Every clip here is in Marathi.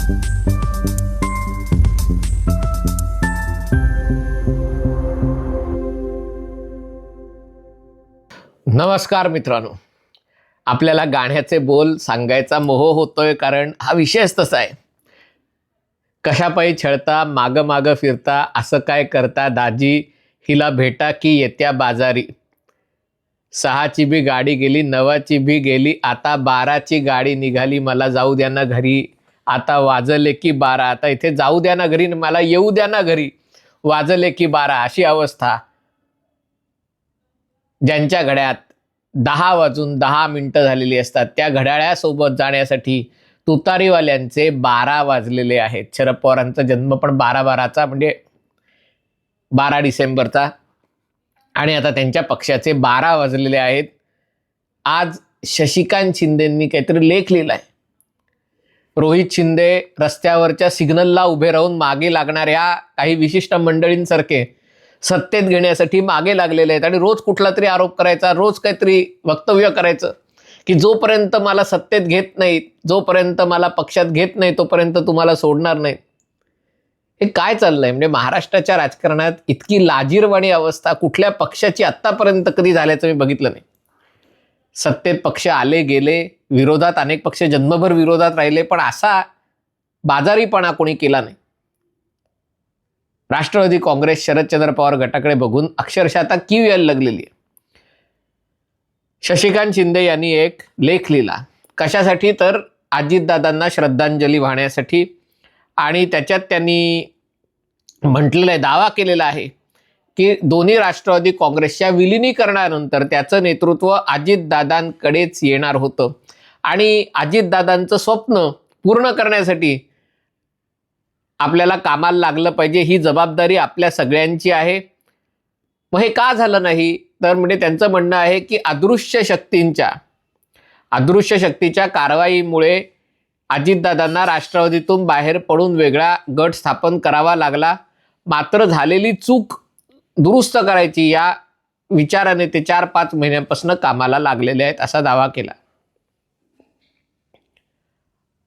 नमस्कार मित्रांनो, आपल्याला गाण्याचे बोल सांगायचा मोह होतोय, कारण हा विषयच तसा आहे. कशापायी छळता माग माग फिरता, असं काय करता दाजी, हिला भेटा की येत्या बाजारी. 6ची बी गाडी गेली, 9ची बी गेली, आता 12ची गाडी निघाली, मला जाऊ द्या ना घरी. आता वाजले की 12, आता इथे जाऊ द्या ना घरी, मला येऊ द्या ना घरी. वाजले की 12 अशी अवस्था. ज्यांच्या घड्यात 10 वाजून 10 मिनिटं झालेली असतात, त्या घड्याळ्यासोबत जाण्यासाठी तुतारीवाल्यांचे 12 वाजलेले आहेत. शरद पवारांचा जन्म पण 12/12चा, म्हणजे 12 डिसेंबरचा, आणि आता त्यांच्या पक्षाचे 12 वाजलेले आहेत. आज शशिकांत शिंदेंनी काहीतरी लेख लिहिलाय. रोहित शिंदे रस्त्यावरच्या सिग्नलला उभे राहून मागे लागणाऱ्या काही विशिष्ट मंडळींसारखे सत्तेत घेण्यासाठी मागे लागलेले आहेत, आणि रोज कुठला तरी आरोप करायचा, रोज काहीतरी वक्तव्य करायचं की जोपर्यंत मला सत्तेत घेत नाहीत, जोपर्यंत मला पक्षात घेत नाही, तोपर्यंत तुम्हाला सोडणार नाही. हे काय चाललंय? म्हणजे महाराष्ट्राच्या राजकारणात इतकी लाजिरवाणी अवस्था कुठल्या पक्षाची आत्तापर्यंत कधी झाल्याचं मी बघितलं नाही. सत्तेत पक्ष आले गेले, विरोधात अनेक पक्ष जन्मभर विरोधात राहिले, पण असा बाजारीपणा कोणी केला नाही. राष्ट्रवादी काँग्रेस शरदचंद्र पवार गटाकडे बघून अक्षरशः आता कीव यायला लागलेली आहे. शशिकांत शिंदे यांनी एक लेख लिहिला. कशासाठी? तर अजितदादांना श्रद्धांजली वाहण्यासाठी. आणि त्याच्यात त्यांनी म्हटलेलं आहे, दावा केलेला आहे की दोन्ही राष्ट्रवादी काँग्रेसच्या विलिनीकरणानंतर त्याचं नेतृत्व अजितदादांकडेच येणार होतं, आणि अजितदादांचं स्वप्न पूर्ण करण्यासाठी आपल्याला कामाला लागलं पाहिजे, ही जबाबदारी आपल्या सगळ्यांची आहे. मग हे का झालं नाही? तर म्हणजे त्यांचं म्हणणं आहे की अदृश्य शक्तीच्या कारवाईमुळे अजितदादांना राष्ट्रवादीतून बाहेर पडून वेगळा गट स्थापन करावा लागला. मात्र झालेली चूक दुरुस्त करायची या विचाराने ते 4-5 महिन्यांपासून कामाला लागलेले आहेत, असा दावा केला.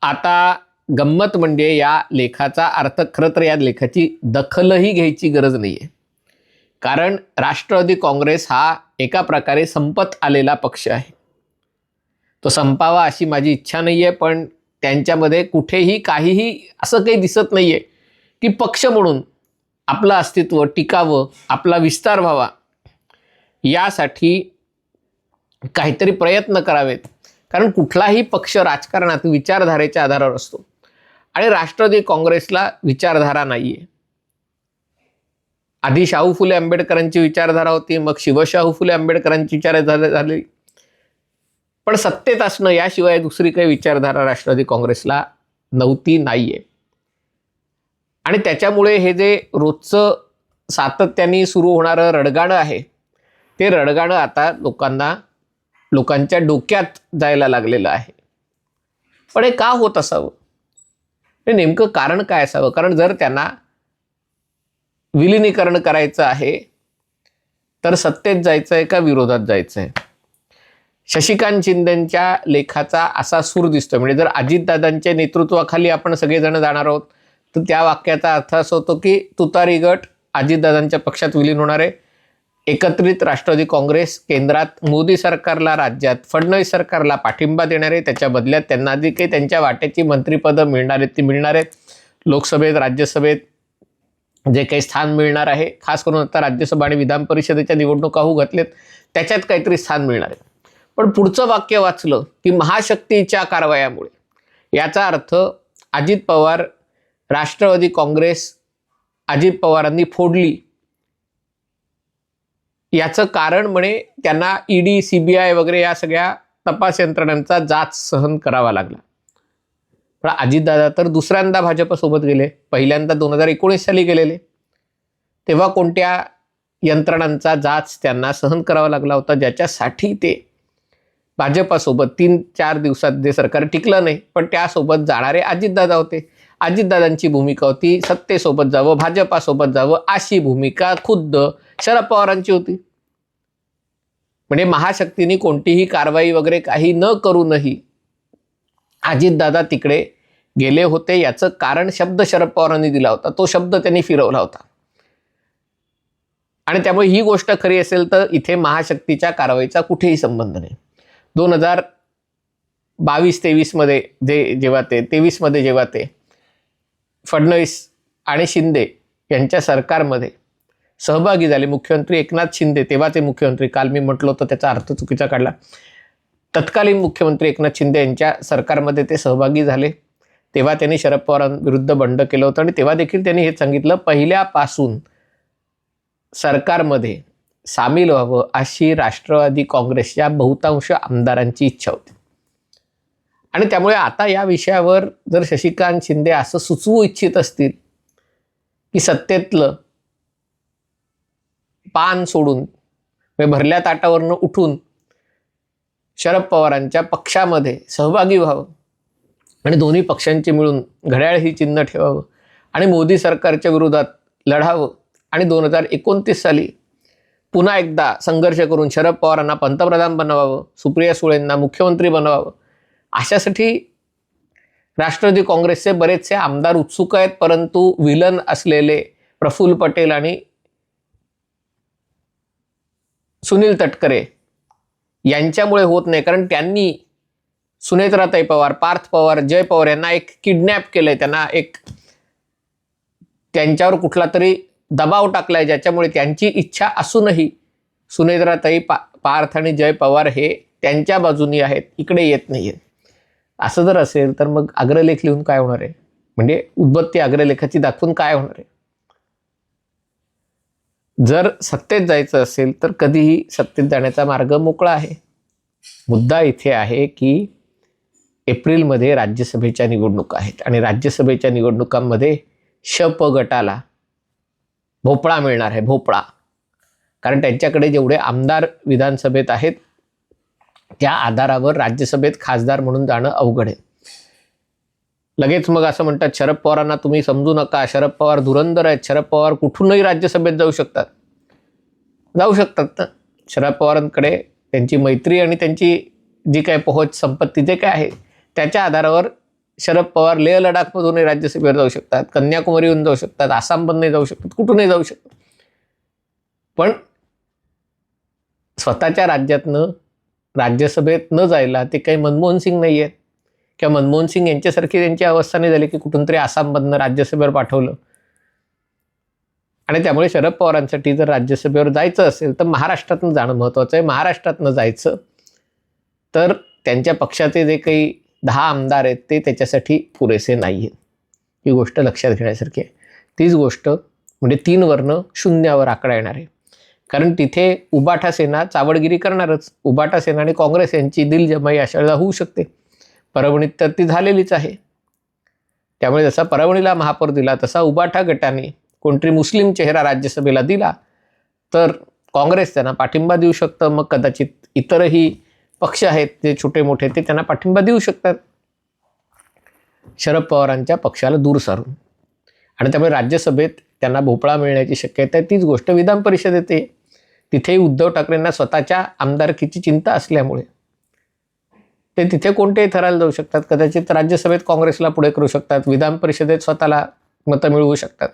आता गंमत म्हणजे या लेखाचा अर्थ, खरं तर या लेखाची दखलही घ्यायची गरज नाहीये, कारण राष्ट्रवादी काँग्रेस हा एका प्रकारे संपत आलेला पक्ष आहे. तो संपावा अशी माझी इच्छा नाहीये, पण त्यांच्यामध्ये कुठेही काहीही असं काही दिसत नाहीये की पक्ष म्हणून आपलं अस्तित्व टिकावं, आपला विस्तार व्हावा, यासाठी काहीतरी प्रयत्न करावेत. कारण कुठलाही पक्ष राजकारणात विचारधारेच्या आधारावर असतो, आणि राष्ट्रवादी काँग्रेसला विचारधारा नाहीये. आधी शाहू फुले आंबेडकरांची विचारधारा होती, मग शिवशाहू फुले आंबेडकरांची विचारधारा झाली, पण सत्तेत असणं याशिवाय दुसरी काही विचारधारा राष्ट्रवादी काँग्रेसला नव्हती, नाहीये. आणि त्याच्यामुळे हे जे रोजचं सातत्याने सुरू होणारं रडगाणं आहे, ते रडगाणं आता लोकांच्या डोक्यात जायला लागलेलं आहे. पण हे का होत असावं? हे नेमकं कारण काय असावं? कारण जर त्यांना विलिनीकरण करायचं आहे, तर सत्तेत जायचं आहे का विरोधात जायचं आहे? शशिकांत शिंदेंच्या लेखाचा असा सूर दिसतोय. म्हणजे जर अजितदादांच्या नेतृत्वाखाली आपण सगळेजण जाणार आहोत, तर त्या वाक्याचा अर्थ असा होतो की तुतारी गट अजितदादांच्या पक्षात विलीन होणार आहे. एकत्रित राष्ट्रवादी काँग्रेस केंद्रात मोदी सरकारला, राज्यात फडणवीस सरकारला पाठिंबा देणार आहे. त्याच्या बदल्यात त्यांना जी काही त्यांच्या वाट्याची मंत्रिपदं मिळणार आहेत ती मिळणार आहेत. लोकसभेत, राज्यसभेत जे काही स्थान मिळणार आहे, खास करून आता राज्यसभा आणि विधान परिषदेच्या निवडणुका होऊ घातलेत, त्याच्यात काहीतरी स्थान मिळणार आहे. पण पुढचं वाक्य वाचलं की महाशक्तीच्या कारवायामुळे, याचा अर्थ अजित पवार, राष्ट्रवादी काँग्रेस अजित पवारांनी फोडली. याचं कारण म्हणे त्यांना ईडी, सीबीआय वगैरे या सगळ्या तपास यंत्रणांचा जाच सहन करावा लागला. पण अजितदादा तर दुसऱ्यांदा भाजपसोबत गेले. पहिल्यांदा 2019 साली गेलेले, तेव्हा कोणत्या यंत्रणांचा जाच त्यांना सहन करावा लागला होता, ज्याच्यासाठी ते भाजपासोबत 3-4 दिवसात जे सरकार टिकलं नाही, पण त्यासोबत जाणारे अजितदादा होते. अजितदादांची भूमिका होती सत्तेसोबत जावं, भाजपासोबत जावं, अशी भूमिका खुद्द शरद पवारांची होती. म्हणजे महाशक्तीने कोणतीही कारवाई वगैरे काही न करूनही अजितदादा तिकडे गेले होते याचं कारण शब्द शरद पवारांनी दिला होता, तो शब्द त्यांनी फिरवला होता. आणि त्यामुळे ही गोष्ट खरी असेल तर इथे महाशक्तीच्या कारवाईचा कुठेही संबंध नाही. 2022-23 मध्ये जेव्हा ते 23 मध्ये जेव्हा ते फडणवीस आणि शिंदे यांच्या सरकारमध्ये सहभागी झाले, मुख्यमंत्री एकनाथ शिंदे तेव्हाचे मुख्यमंत्री, काल मी म्हटलं होतं त्याचा अर्थ चुकीचा काढला, तत्कालीन मुख्यमंत्री एकनाथ शिंदे यांच्या सरकारमध्ये ते सहभागी झाले, तेव्हा त्यांनी शरद पवारांविरुद्ध बंड केलं होतं. आणि तेव्हा देखील त्यांनी हे सांगितलं, पहिल्यापासून सरकारमध्ये सामील व्हावं अशी राष्ट्रवादी काँग्रेसच्या बहुतांश आमदारांची इच्छा होती. आणि त्यामुळे आता या विषयावर जर शशिकांत शिंदे असं सुचवू इच्छित असतील की सत्तेतलं पान सोडून भरल्या ताटावरनं उठून शरद पवारांच्या पक्षामध्ये सहभागी व्हावं आणि दोन्ही पक्षांची मिळून घड्याळ ही चिन्ह ठेवावं आणि मोदी सरकारच्या विरोधात लढावं आणि 2029 साली पुन्हा एकदा संघर्ष करून शरद पवारांना पंतप्रधान बनवावं, सुप्रिया सुळेंना मुख्यमंत्री बनवावं, अशासाठी राष्ट्रवादी काँग्रेसचे बरेचसे आमदार उत्सुक आहेत. परंतु विलन असलेले प्रफुल्ल पटेल आणि सुनील तटकरे यांच्यामुळे होत नाही. कारण त्यांनी सुनेत्राताई पवार, पार्थ पवार, जय पवार यांना एक किडनॅप केलंय, त्यांना एक त्यांच्यावर कुठला तरी दबाव टाकलाय, ज्याच्यामुळे त्यांची इच्छा असूनही सुनेत्राताई पार्थ आणि जय पवार हे त्यांच्या बाजूनी आहेत, इकडे येत नाहीयेत. असं जर असेल तर मग अग्रलेख लिहून काय होणार आहे, म्हणजे उद्बत्ती अग्रलेखाची दाखवून काय होणार आहे. जर सत्तेत जायचं असेल तर कधीही सत्तेत जाण्याचा मार्ग मोकळा आहे. मुद्दा इथे आहे की एप्रिलमध्ये राज्यसभेच्या निवडणुका आहेत आणि राज्यसभेच्या निवडणुकांमध्ये शप गटाला भोपळा मिळणार आहे, भोपळा. कारण त्यांच्याकडे जेवढे आमदार विधानसभेत आहेत त्या आधारावर राज्यसभेत खासदार म्हणून जाणं अवघड आहे. लगेच मग असं म्हणतात शरद पवारांना तुम्ही समजू नका, शरद पवार धुरंधर आहेत, शरद पवार कुठूनही राज्यसभेत जाऊ शकतात ना. शरद पवारांकडे त्यांची मैत्री आणि त्यांची जी काय पोहोच संपत्ती जे काय आहे त्याच्या आधारावर शरद पवार लेह लडाखमधूनही राज्यसभेवर जाऊ शकतात, कन्याकुमारीहून जाऊ शकतात, आसाममधूनही जाऊ शकतात, कुठूनही जाऊ शकतात. पण स्वतःच्या राज्यातनं राज्यसभेत न जायला ते काही मनमोहन सिंग नाही आहेत किंवा मनमोहन सिंग यांच्यासारखी त्यांची अवस्था नाही झाली की कुठून तरी आसाममधनं राज्यसभेवर पाठवलं. आणि त्यामुळे शरद पवारांसाठी जर राज्यसभेवर जायचं असेल तर महाराष्ट्रातनं जाणं महत्त्वाचं आहे. महाराष्ट्रातनं जायचं तर त्यांच्या पक्षाचे जे काही 10 आमदार आहेत ते त्याच्यासाठी पुरेसे नाही आहेत. ही गोष्ट लक्षात घेण्यासारखी आहे. तीच गोष्ट म्हणजे 3 वर्ण शून्यावर आकडा येणार आहे. कारण तिथे उबाठा सेना चावडगिरी करणारच. उबाठा सेना आणि काँग्रेस यांची दिलजमाई अशा वेळेला होऊ शकते. परभणीत तर ती झालेलीच आहे. त्यामुळे जसा परभणीला महापौर दिला तसा उबाठा गटाने कोणतरी मुस्लिम चेहरा राज्यसभेला दिला तर काँग्रेस त्यांना पाठिंबा देऊ शकतं. मग कदाचित इतरही पक्ष आहेत जे छोटे मोठे ते त्यांना पाठिंबा देऊ शकतात शरद पवारांच्या पक्षाला दूर सारून. आणि त्यामुळे राज्यसभेत त्यांना भोपळा मिळण्याची शक्यता आहे. तीच गोष्ट विधान परिषदेत आहे. तिथेही उद्धव ठाकरेंना स्वतःच्या आमदारकीची चिंता असल्यामुळे ते तिथे कोणतेही थराला जाऊ शकतात. कदाचित राज्यसभेत काँग्रेसला पुढे करू शकतात, विधान परिषदेत स्वतःला मतं मिळवू शकतात.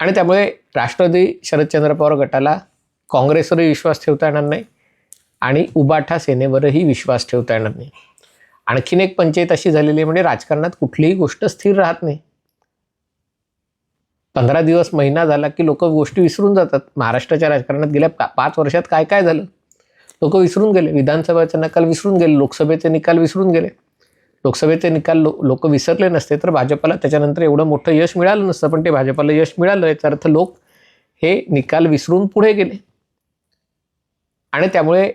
आणि त्यामुळे राष्ट्रवादी शरदचंद्र पवार गटाला काँग्रेसवरही विश्वास ठेवता येणार नाही आणि उबाठा सेनेवरही विश्वास ठेवता येणार नाही. आणखीन एक पंचायत अशी झालेली आहे म्हणजे राजकारणात कुठलीही गोष्ट स्थिर राहत नाही. 15 दिवस महिना झाला की लोक गोष्टी विसरून जातात. महाराष्ट्राच्या राजकारणात गेल्या 5 वर्षात काय काय झालं लोक विसरून गेले. विधानसभेचा निकाल विसरून गेले, लोकसभेचे निकाल विसरून गेले. लोकसभेचे निकाल लोक विसरले नसते तर भाजपला त्याच्यानंतर एवढं मोठं यश मिळालं नसतं. पण ते भाजपला यश मिळालं याचा अर्थ लोक हे निकाल विसरून पुढे गेले. आणि त्यामुळे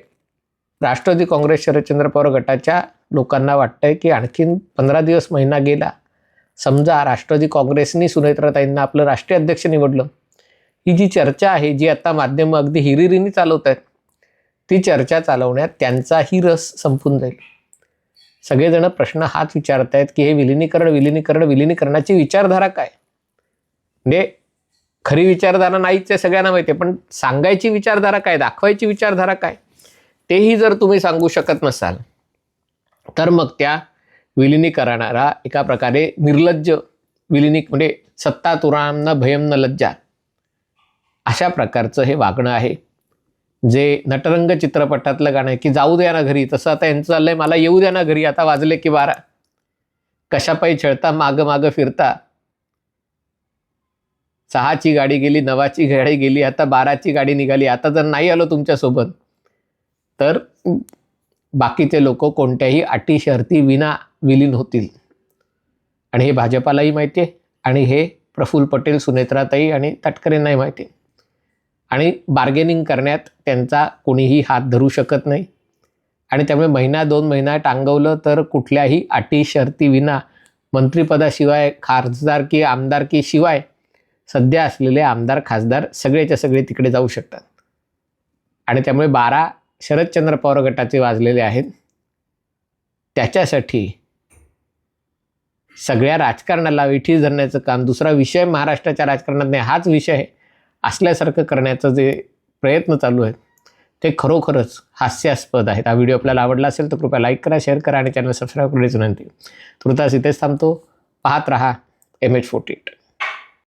राष्ट्रवादी काँग्रेस शरदचंद्र पवार गटाच्या लोकांना वाटतंय की आणखीन 15 दिवस महिना गेला, समजा राष्ट्रवादी काँग्रेसनी सुनेत्राताईंना आपलं राष्ट्रीय अध्यक्ष निवडलं, ही जी चर्चा आहे जी आता माध्यमं अगदी हिरिरीने चालवत आहेत ती चर्चा चालवण्यात त्यांचाही रस संपून जाईल. सगळेजण प्रश्न हाच विचारत आहेत की हे विलिनीकरणाची विचारधारा काय. म्हणजे खरी विचारधारा नाहीच आहे सगळ्यांना माहिती आहे, पण सांगायची विचारधारा काय, दाखवायची विचारधारा काय, तेही जर तुम्ही सांगू शकत नसाल तर मग त्या विलिनी करणारा एका प्रकारे निर्लज्ज विलिनी म्हणजे सत्ता तुराम न भयम न लज्जा अशा प्रकारचं हे वागणं आहे. जे नटरंग चित्रपटातलं गाणं आहे की जाऊ द्या ना घरी, तसं आता यांचं चाललंय मला येऊ द्या ना घरी, आता वाजले की 12, कशापायी छळता मागं मागं फिरता, 6ची गाडी गेली, 9ची गाडी गेली, आता 12ची गाडी निघाली, आता जर नाही आलो तुमच्यासोबत तर बाकीचे लोक कोणत्याही अटी शर्ती विना विलीन होतील. आणि हे भाजपालाही माहिती आहे आणि हे प्रफुल्ल पटेल, सुनेत्राताई आणि तटकरेंनाही माहिती आहे. आणि बार्गेनिंग करण्यात त्यांचा कोणीही हात धरू शकत नाही. आणि त्यामुळे महिना 2 महिना टांगवलं तर कुठल्याही अटी शर्ती विना मंत्रिपदाशिवाय, खासदारकी आमदारकी शिवाय सध्या असलेले आमदार खासदार सगळेच्या सगळे तिकडे जाऊ शकतात. आणि त्यामुळे 12 शरदचंद्र पवार गटाचे वाजलेले आहेत. त्याच्यासाठी सगळ्या राजकारणाला वेठीस धरण्याचं काम, दुसरा विषय महाराष्ट्राच्या राजकारणात नाही हाच विषय आहे असल्यासारखं करण्याचं जे प्रयत्न चालू आहेत ते खरोखरच हास्यास्पद आहेत. हा व्हिडिओ आपल्याला आवडला असेल तर कृपया लाईक करा, शेअर करा आणि चॅनल सबस्क्राईब करण्याची विनंती. तुर्तास इथेच थांबतो. पाहत रहा MH48.